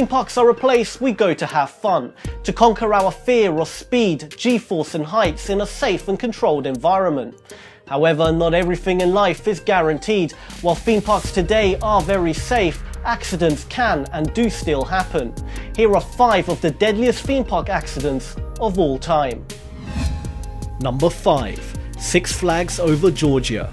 theme parks are a place we go to have fun, to conquer our fear of speed, g-force and heights in a safe and controlled environment. However, not everything in life is guaranteed. While theme parks today are very safe, accidents can and do still happen. Here are 5 of the deadliest theme park accidents of all time. Number 5. Six Flags over Georgia.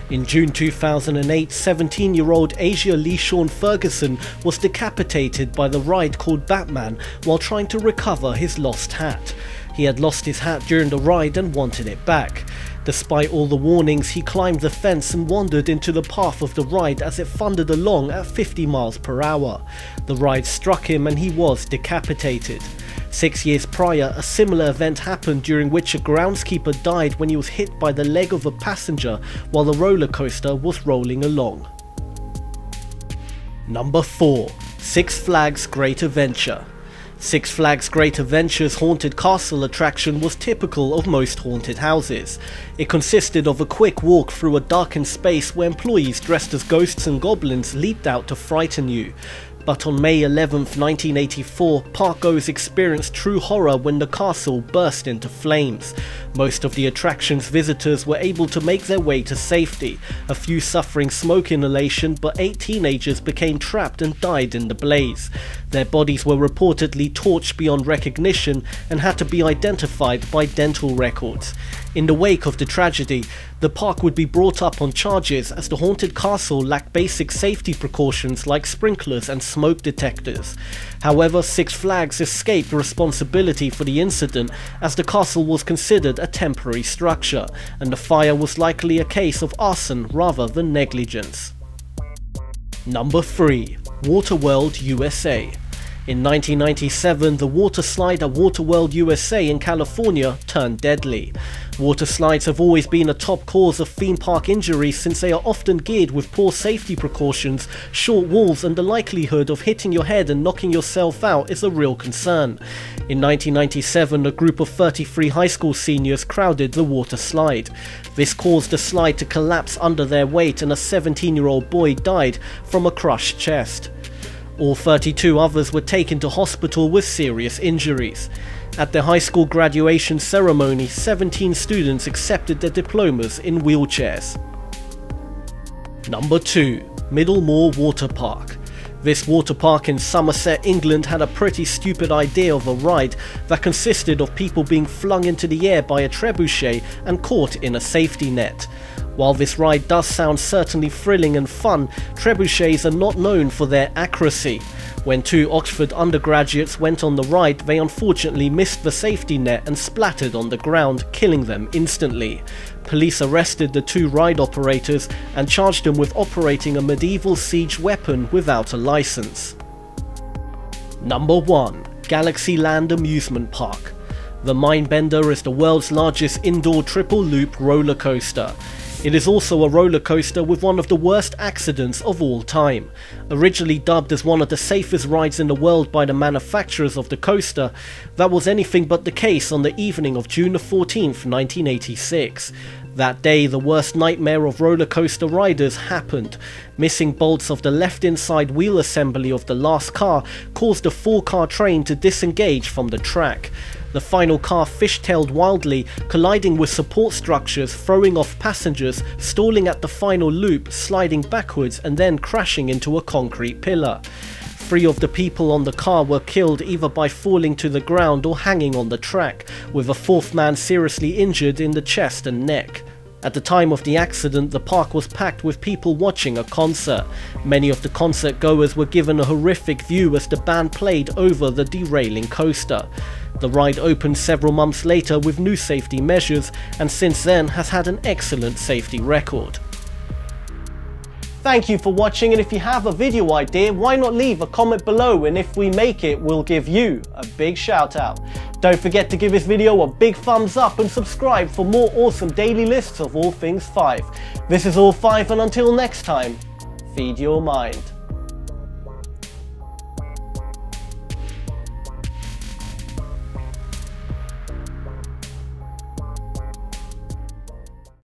In June 2008, 17-year-old Asia Leeshawn Ferguson was decapitated by the ride called Batman while trying to recover his lost hat. He had lost his hat during the ride and wanted it back. Despite all the warnings, he climbed the fence and wandered into the path of the ride as it thundered along at 50 miles per hour. The ride struck him and he was decapitated. 6 years prior, a similar event happened during which a groundskeeper died when he was hit by the leg of a passenger while the roller coaster was rolling along. Number 4. Six Flags Great Adventure. Six Flags Great Adventure's haunted castle attraction was typical of most haunted houses. It consisted of a quick walk through a darkened space where employees dressed as ghosts and goblins leaped out to frighten you. But on May 11th, 1984, parkgoers experienced true horror when the castle burst into flames. Most of the attraction's visitors were able to make their way to safety, a few suffering smoke inhalation, but 8 teenagers became trapped and died in the blaze. Their bodies were reportedly torched beyond recognition and had to be identified by dental records. In the wake of the tragedy, the park would be brought up on charges as the haunted castle lacked basic safety precautions like sprinklers and smoke detectors. However, Six Flags escaped responsibility for the incident as the castle was considered a temporary structure, and the fire was likely a case of arson rather than negligence. Number 3. Waterworld USA. In 1997, the water slide at Waterworld USA in California turned deadly. Water slides have always been a top cause of theme park injuries since they are often geared with poor safety precautions, short walls, and the likelihood of hitting your head and knocking yourself out is a real concern. In 1997, a group of 33 high school seniors crowded the water slide. This caused the slide to collapse under their weight and a 17-year-old boy died from a crushed chest. All 32 others were taken to hospital with serious injuries. At their high school graduation ceremony, 17 students accepted their diplomas in wheelchairs. Number 2. Middlemore Water Park. This water park in Somerset, England had a pretty stupid idea of a ride that consisted of people being flung into the air by a trebuchet and caught in a safety net. While this ride does sound certainly thrilling and fun, trebuchets are not known for their accuracy. When 2 Oxford undergraduates went on the ride, they unfortunately missed the safety net and splattered on the ground, killing them instantly. Police arrested the 2 ride operators and charged them with operating a medieval siege weapon without a license. Number 1. Galaxyland Amusement Park. The Mindbender is the world's largest indoor triple-loop roller coaster. It is also a roller coaster with one of the worst accidents of all time. Originally dubbed as one of the safest rides in the world by the manufacturers of the coaster, that was anything but the case on the evening of June 14th, 1986. That day, the worst nightmare of roller coaster riders happened. Missing bolts of the left inside wheel assembly of the last car caused a 4-car train to disengage from the track. The final car fishtailed wildly, colliding with support structures, throwing off passengers, stalling at the final loop, sliding backwards and then crashing into a concrete pillar. 3 of the people on the car were killed either by falling to the ground or hanging on the track, with a 4th man seriously injured in the chest and neck. At the time of the accident, the park was packed with people watching a concert. Many of the concert goers were given a horrific view as the band played over the derailing coaster. The ride opened several months later with new safety measures and since then has had an excellent safety record. Thank you for watching, and if you have a video idea, why not leave a comment below, and if we make it, we'll give you a big shout out. Don't forget to give this video a big thumbs up and subscribe for more awesome daily lists of all things 5. This is All 5, and until next time, feed your mind.